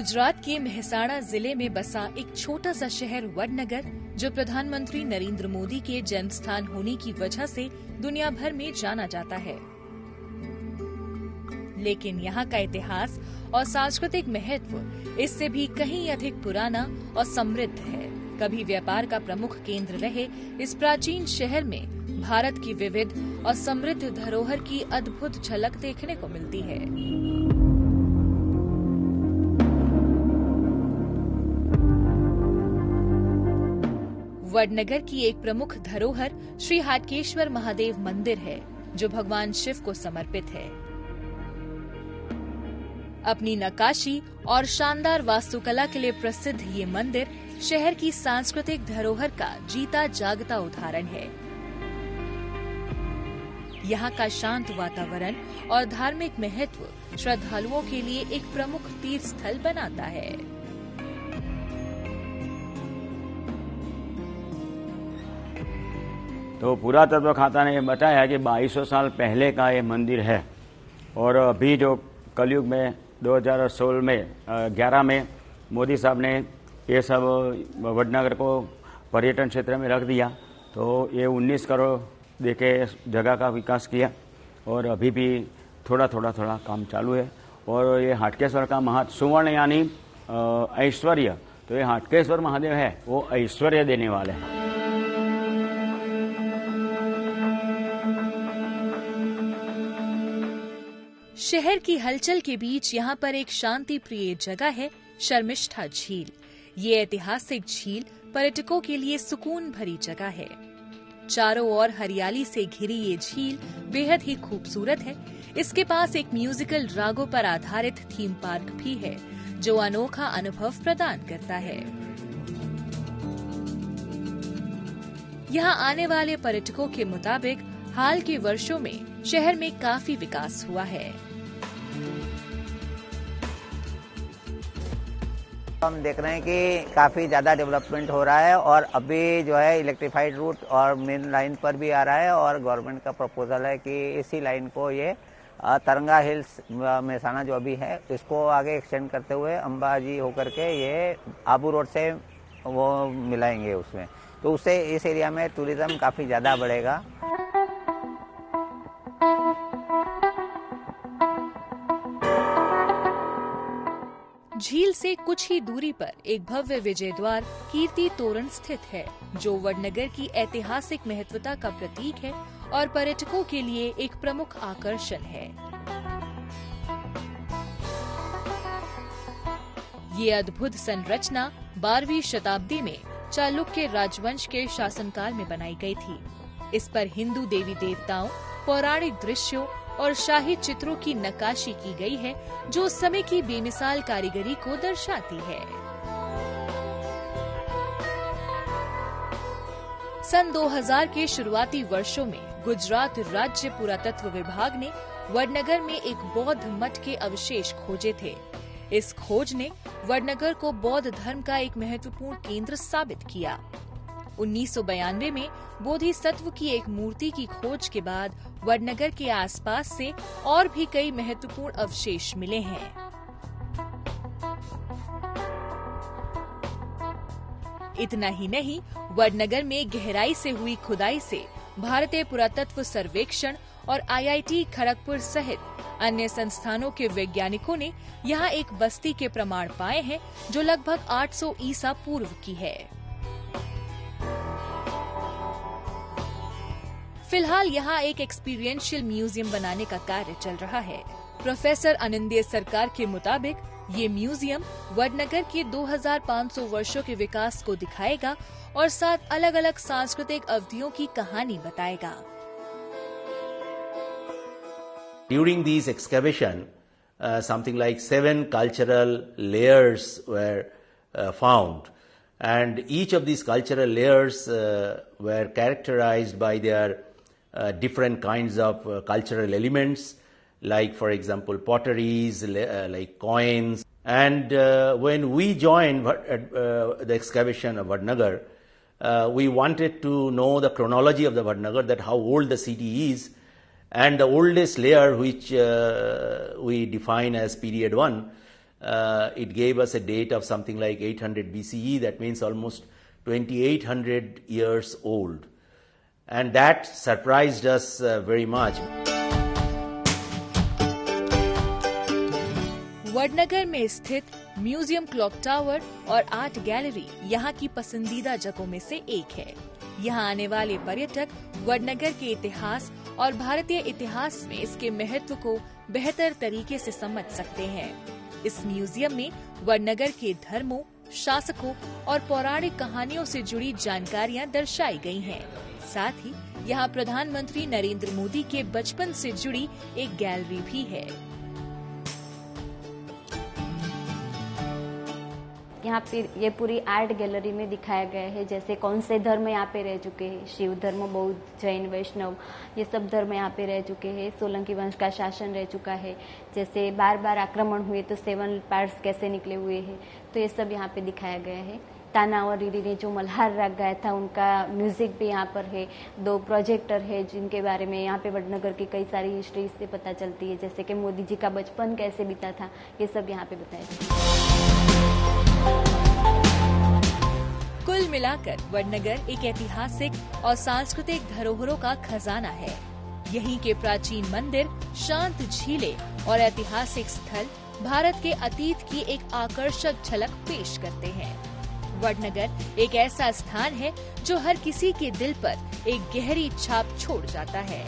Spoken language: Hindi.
गुजरात के मेहसाणा जिले में बसा एक छोटा सा शहर वडनगर, जो प्रधानमंत्री नरेंद्र मोदी के जन्म स्थान होने की वजह से दुनिया भर में जाना जाता है। लेकिन यहाँ का इतिहास और सांस्कृतिक महत्व इससे भी कहीं अधिक पुराना और समृद्ध है। कभी व्यापार का प्रमुख केंद्र रहे इस प्राचीन शहर में भारत की विविध और समृद्ध धरोहर की अद्भुत झलक देखने को मिलती है। वडनगर की एक प्रमुख धरोहर श्री हाटकेश्वर महादेव मंदिर है, जो भगवान शिव को समर्पित है। अपनी नक्काशी और शानदार वास्तुकला के लिए प्रसिद्ध ये मंदिर शहर की सांस्कृतिक धरोहर का जीता जागता उदाहरण है। यहाँ का शांत वातावरण और धार्मिक महत्व श्रद्धालुओं के लिए एक प्रमुख तीर्थ स्थल बनाता है। तो पुरातत्व खाता ने बताया है कि 2200 साल पहले का ये मंदिर है और अभी जो कलयुग में 2016 में 11 में मोदी साहब ने ये सब वडनगर को पर्यटन क्षेत्र में रख दिया, तो ये 19 करोड़ देके जगह का विकास किया और अभी भी थोड़ा काम चालू है। और ये हाटकेश्वर का सुवर्ण यानी ऐश्वर्य, तो ये हाटकेश्वर महादेव है वो ऐश्वर्य देने वाले हैं। शहर की हलचल के बीच यहाँ पर एक शांति प्रिय जगह है, शर्मिष्ठा झील। ये ऐतिहासिक झील पर्यटकों के लिए सुकून भरी जगह है। चारों ओर हरियाली से घिरी ये झील बेहद ही खूबसूरत है। इसके पास एक म्यूजिकल रागों पर आधारित थीम पार्क भी है, जो अनोखा अनुभव प्रदान करता है। यहाँ आने वाले पर्यटकों के मुताबिक हाल के वर्षों में शहर में काफी विकास हुआ है। हम देख रहे हैं कि काफ़ी ज़्यादा डेवलपमेंट हो रहा है और अभी जो है इलेक्ट्रीफाइड रूट और मेन लाइन पर भी आ रहा है और गवर्नमेंट का प्रपोजल है कि इसी लाइन को ये तरंगा हिल्स मेहसाणा जो अभी है इसको आगे एक्सटेंड करते हुए अंबाजी होकर के ये आबू रोड से वो मिलाएंगे उसमें, तो उससे इस एरिया में टूरिज्म काफ़ी ज़्यादा बढ़ेगा। झील से कुछ ही दूरी पर एक भव्य विजय द्वार कीर्ति तोरण स्थित है, जो वडनगर की ऐतिहासिक महत्वता का प्रतीक है और पर्यटकों के लिए एक प्रमुख आकर्षण है। ये अद्भुत संरचना 12वीं शताब्दी में चालुक्य राजवंश के शासनकाल में बनाई गई थी। इस पर हिंदू देवी देवताओं, पौराणिक दृश्यों और शाही चित्रों की नक्काशी की गई है, जो उस समय की बेमिसाल कारीगरी को दर्शाती है। सन 2000 के शुरुआती वर्षों में गुजरात राज्य पुरातत्व विभाग ने वडनगर में एक बौद्ध मठ के अवशेष खोजे थे। इस खोज ने वडनगर को बौद्ध धर्म का एक महत्वपूर्ण केंद्र साबित किया। 1992 में बोधिसत्व की एक मूर्ति की खोज के बाद वडनगर के आसपास से और भी कई महत्वपूर्ण अवशेष मिले हैं। इतना ही नहीं, वडनगर में गहराई से हुई खुदाई से भारतीय पुरातत्व सर्वेक्षण और IIT खड़गपुर सहित अन्य संस्थानों के वैज्ञानिकों ने यहाँ एक बस्ती के प्रमाण पाए हैं, जो लगभग 800 ईसा पूर्व की है। फिलहाल यहाँ एक एक्सपीरियंशियल म्यूजियम बनाने का कार्य चल रहा है। प्रोफेसर अनिंदय सरकार के मुताबिक ये म्यूजियम वडनगर के 2500 वर्षों के विकास को दिखाएगा और 7 अलग-अलग सांस्कृतिक अवधियों की कहानी बताएगा। During these excavation, something like 7 cultural layers were found, and each of these cultural layers were characterized by their different kinds of cultural elements, like for example potteries, like coins. And when we joined the excavation of Vadnagar, we wanted to know the chronology of the Vadnagar, that how old the city is, and the oldest layer which we define as period 1 it gave us a date of something like 800 BCE, that means almost 2800 years old. And that surprised us very much. Vadnagar में स्थित म्यूजियम क्लॉक टावर और आर्ट गैलरी यहाँ की पसंदीदा जगहों में से एक है। यहाँ आने वाले पर्यटक वडनगर के इतिहास और भारतीय इतिहास में इसके महत्व को बेहतर तरीके से समझ सकते हैं। इस म्यूजियम में वडनगर के धर्मों, शासकों और पौराणिक कहानियों से जुड़ी जानकारियाँ दर्शाई गई हैं। साथ ही यहाँ प्रधानमंत्री नरेंद्र मोदी के बचपन से जुड़ी एक गैलरी भी है। यहाँ पे ये पूरी आर्ट गैलरी में दिखाया गया है, जैसे कौन से धर्म यहाँ पे रह चुके हैं, शिव धर्म, बौद्ध, जैन, वैष्णव, ये सब धर्म यहाँ पे रह चुके हैं। सोलंकी वंश का शासन रह चुका है, जैसे बार बार आक्रमण हुए तो 7 पार्ट्स कैसे निकले हुए हैं, तो ये सब यहाँ पे दिखाया गया है। ताना और रीरी ने जो मल्हार राग गाया था उनका म्यूजिक भी यहाँ पर है। 2 प्रोजेक्टर है जिनके बारे में यहाँ पे वडनगर की कई सारी हिस्ट्री से पता चलती है, जैसे कि मोदी जी का बचपन कैसे बीता था, ये सब यहाँ पे बताया जाता है। कुल मिलाकर वडनगर एक ऐतिहासिक और सांस्कृतिक धरोहरों का खजाना है। यहीं के प्राचीन मंदिर, शांत झीलें और ऐतिहासिक स्थल भारत के अतीत की एक आकर्षक झलक पेश करते हैं। वडनगर एक ऐसा स्थान है जो हर किसी के दिल पर एक गहरी छाप छोड़ जाता है।